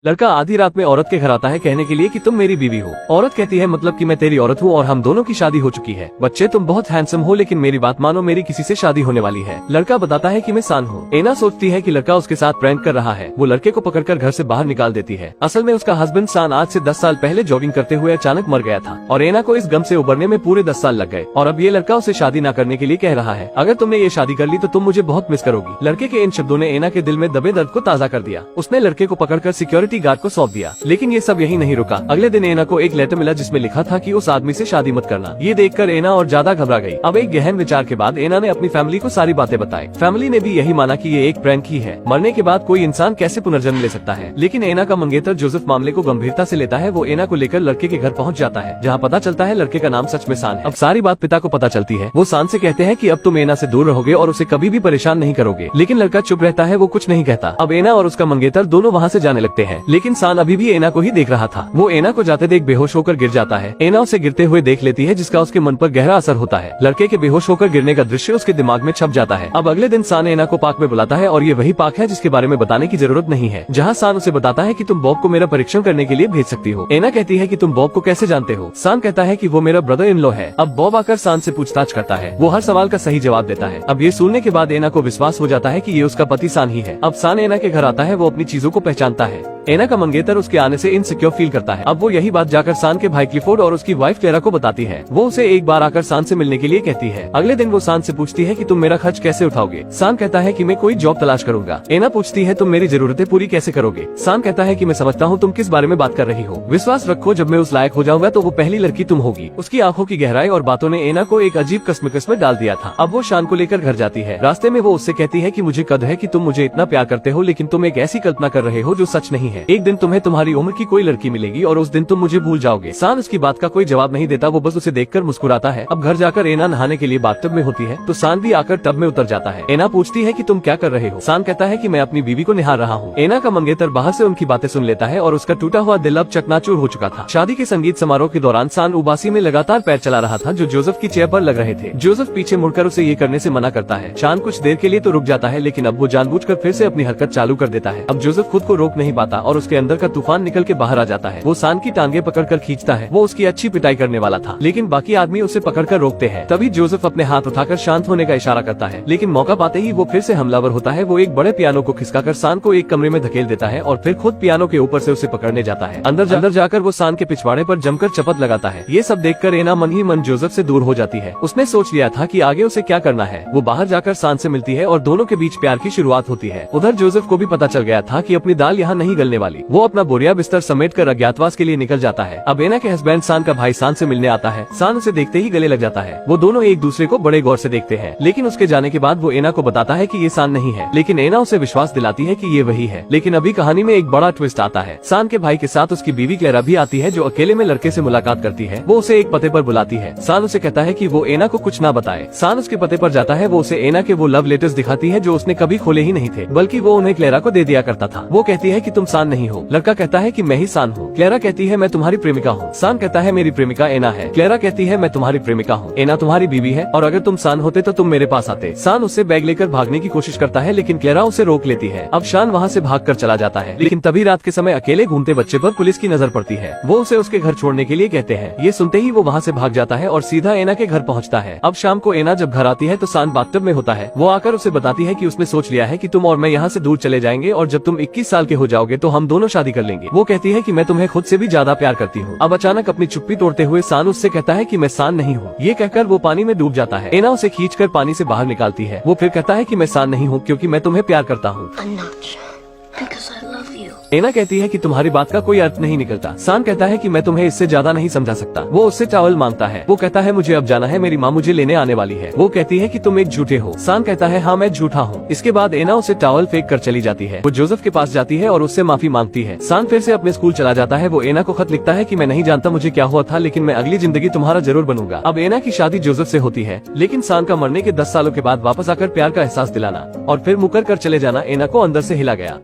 लड़का आधी रात में औरत के घर आता है कहने के लिए कि तुम मेरी बीवी हो। औरत कहती है मतलब कि मैं तेरी औरत हूँ और हम दोनों की शादी हो चुकी है। बच्चे तुम बहुत हैंडसम हो लेकिन मेरी बात मानो, मेरी किसी से शादी होने वाली है। लड़का बताता है कि मैं सान हूँ। एना सोचती है कि लड़का उसके साथ प्रैंक कर रहा है। वो लड़के को पकड़कर घर से बाहर निकाल देती है। असल में उसका हस्बैंड सान आज से 10 साल पहले जॉगिंग करते हुए अचानक मर गया था और एना को इस गम से उबरने में पूरे 10 साल लग गए और अब ये लड़का उसे शादी न करने के लिए कह रहा है। अगर तुमने ये शादी कर ली तो तुम मुझे बहुत मिस करोगी। लड़के के इन शब्दों ने एना के दिल में दबे दर्द को ताज़ा कर दिया। उसने लड़के को पकड़कर सिक्योरिटी गार्ड को सौंप दिया। लेकिन ये सब यही नहीं रुका। अगले दिन एना को एक लेटर मिला जिसमें लिखा था कि उस आदमी से शादी मत करना। ये देखकर एना और ज्यादा घबरा गई। अब एक गहन विचार के बाद एना ने अपनी फैमिली को सारी बातें बताई। फैमिली ने भी यही माना कि ये एक प्रैंक ही है। मरने के बाद कोई इंसान कैसे पुनर्जन्म ले सकता है। लेकिन एना का मंगेतर जोसेफ मामले को गंभीरता से लेता है। वो एना को लेकर लड़के के घर पहुँच जाता है जहाँ पता चलता है लड़के का नाम सच में सान है। अब सारी बात पिता को पता चलती है। वो सान से कहते हैं कि अब तुम एना से दूर रहोगे और उसे कभी भी परेशान नहीं करोगे। लेकिन लड़का चुप रहता है, वो कुछ नहीं कहता। अब एना और उसका मंगेतर दोनों वहाँ से जाने लगते हैं। लेकिन सान अभी भी एना को ही देख रहा था। वो एना को जाते देख बेहोश होकर गिर जाता है। एना उसे गिरते हुए देख लेती है जिसका उसके मन पर गहरा असर होता है। लड़के के बेहोश होकर गिरने का दृश्य उसके दिमाग में छप जाता है। अब अगले दिन सान एना को पार्क में बुलाता है और ये वही पार्क है जिसके बारे में बताने की जरूरत नहीं है, जहाँ सान उसे बताता है कि तुम बॉब को मेरा परीक्षण करने के लिए भेज सकती हो। एना कहती है कि तुम बॉब को कैसे जानते हो। सान कहता है कि वो मेरा ब्रदर इन लॉ है। अब बॉब आकर सान से पूछताछ करता है। वो हर सवाल का सही जवाब देता है। अब ये सुनने के बाद एना को विश्वास हो जाता है कि ये उसका पति सान ही है। अब सान एना के घर आता है। वो अपनी चीजों को पहचानता है। एना का मंगेतर उसके आने से इनसिक्योर फील करता है। अब वो यही बात जाकर सान के भाई क्लिफोर्ड और उसकी वाइफ क्लेरा को बताती है। वो उसे एक बार आकर सान से मिलने के लिए कहती है। अगले दिन वो सान से पूछती है कि तुम मेरा खर्च कैसे उठाओगे। सान कहता है कि मैं कोई जॉब तलाश करूंगा। एना पूछती है तुम मेरी जरूरतें पूरी कैसे करोगे। सान कहता है कि मैं समझता हूँ तुम किस बारे में बात कर रही हो। विश्वास रखो, जब मैं उस लायक हो जाऊंगा तो वो पहली लड़की तुम होगी। उसकी आंखों की गहराई और बातों ने एना को एक अजीब कसमकस में डाल दिया था। अब वो शान को लेकर घर जाती है। रास्ते में वो उससे कहती है कि मुझे कद है कि तुम मुझे इतना प्यार करते हो, लेकिन तुम एक ऐसी कल्पना कर रहे हो जो सच नहीं है। एक दिन तुम्हें तुम्हारी उम्र की कोई लड़की मिलेगी और उस दिन तुम मुझे भूल जाओगे। सान उसकी बात का कोई जवाब नहीं देता। वो बस उसे देखकर मुस्कुराता है। अब घर जाकर एना नहाने के लिए बाथटब में होती है तो सान भी आकर टब में उतर जाता है। एना पूछती है कि तुम क्या कर रहे हो। सान कहता है कि मैं अपनी बीवी को निहार रहा हूँ। एना का मंगेतर बाहर से उनकी बातें सुन लेता है और उसका टूटा हुआ दिल अब चकनाचूर हो चुका था। शादी के संगीत समारोह के दौरान सान उबासी में लगातार पैर चला रहा था जो जोसेफ की चेयर पर लग रहे थे। जोसेफ पीछे मुड़कर उसे ये करने से मना करता है। शान कुछ देर के लिए तो रुक जाता है, लेकिन अब वो जानबूझकर फिर से अपनी हरकत चालू कर देता है। अब जोसेफ खुद को रोक नहीं पाता और उसके अंदर का तूफान निकल के बाहर आ जाता है। वो सान की टांगे पकड़कर खींचता है। वो उसकी अच्छी पिटाई करने वाला था, लेकिन बाकी आदमी उसे पकड़कर रोकते हैं। तभी जोसेफ अपने हाथ उठाकर शांत होने का इशारा करता है, लेकिन मौका पाते ही वो फिर से हमलावर होता है। वो एक बड़े पियानो को खिसकाकर सान को एक कमरे में धकेल देता है और फिर खुद पियानो के ऊपर से उसे पकड़ने जाता है। अंदर जाकर वो सान के पिछवाड़े पर जमकर चपत लगाता है। ये सब देखकर एना मन ही मन जोसेफ से दूर हो जाती है। उसने सोच लिया था कि आगे उसे क्या करना है। वो बाहर जाकर सान से मिलती है और दोनों के बीच प्यार की शुरुआत होती है। उधर जोसेफ को भी पता चल गया था कि अपनी दाल यहाँ नहीं गलने वाली। वो अपना बोरिया बिस्तर समेटकर अज्ञातवास के लिए निकल जाता है। अब एना के हस्बैंड सान का भाई सान से मिलने आता है। सान उसे देखते ही गले लग जाता है। वो दोनों एक दूसरे को बड़े गौर से देखते हैं, लेकिन उसके जाने के बाद वो एना को बताता है कि ये सान नहीं है। लेकिन एना उसे विश्वास दिलाती है कि ये वही है। लेकिन अभी कहानी में एक बड़ा ट्विस्ट आता है। सान के भाई के साथ उसकी बीवी क्लेरा भी आती है जो अकेले में लड़के से मुलाकात करती है। वो उसे एक पते पर बुलाती है। सान उसे कहता है कि वो एना को कुछ ना बताए। सान उसके पते पर जाता है। वो उसे एना के वो लव लेटर्स दिखाती है जो उसने कभी खोले ही नहीं थे, बल्कि वो उन्हें क्लेरा को दे दिया करता था। वो कहती है कि तुम सान नहीं हो। लड़का कहता है कि मैं ही सान हूँ। क्लेरा कहती है मैं तुम्हारी प्रेमिका हूँ। सान कहता है मेरी प्रेमिका एना है। क्लेरा कहती है मैं तुम्हारी प्रेमिका हूँ। एना तुम्हारी बीवी है और अगर तुम सान होते तो तुम मेरे पास आते। सान उससे बैग लेकर भागने की कोशिश करता है, लेकिन क्लेरा उसे रोक लेती है। अब शान वहाँ से भागकर चला जाता है, लेकिन तभी रात के समय अकेले घूमते बच्चे पर पुलिस की नजर पड़ती है। वो उसे उसके घर छोड़ने के लिए कहते हैं। ये सुनते ही वो वहाँ से भाग जाता है और सीधा एना के घर पहुँचता है। अब शाम को एना जब घर आती है तो सान बाथटब में होता है। वो आकर उसे बताती है कि उसने सोच लिया है कि तुम और मैं यहाँ से दूर चले जाएंगे और जब तुम 21 साल के हो जाओगे तो हम दोनों शादी कर लेंगे। वो कहती है कि मैं तुम्हें खुद से भी ज्यादा प्यार करती हूँ। अब अचानक अपनी चुप्पी तोड़ते हुए सान उससे कहता है कि मैं सान नहीं हूँ। ये कहकर वो पानी में डूब जाता है। एना उसे खींचकर पानी से बाहर निकालती है। वो फिर कहता है कि मैं सान नहीं हूँ क्योंकि मैं तुम्हें प्यार करता हूँ। एना कहती है कि तुम्हारी बात का कोई अर्थ नहीं निकलता। सान कहता है कि मैं तुम्हें इससे ज्यादा नहीं समझा सकता। वो उससे चावल मांगता है। वो कहता है मुझे अब जाना है, मेरी माँ मुझे लेने आने वाली है। वो कहती है कि तुम एक झूठे हो। सान कहता है हाँ मैं झूठा हूँ। इसके बाद एना उसे टावल फेंक कर चली जाती है। वो जोसेफ के पास जाती है और उससे माफी मांगती है। सान फिर से अपने स्कूल चला जाता है। वो एना को खत लिखता है कि मैं नहीं जानता मुझे क्या हुआ था, लेकिन मैं अगली जिंदगी तुम्हारा जरूर बनूंगा। अब एना की शादी जोसेफ से होती है, लेकिन सान का मरने के 10 सालों के बाद वापस आकर प्यार का एहसास दिलाना और फिर मुकर कर चले जाना एना को अंदर से हिला गया।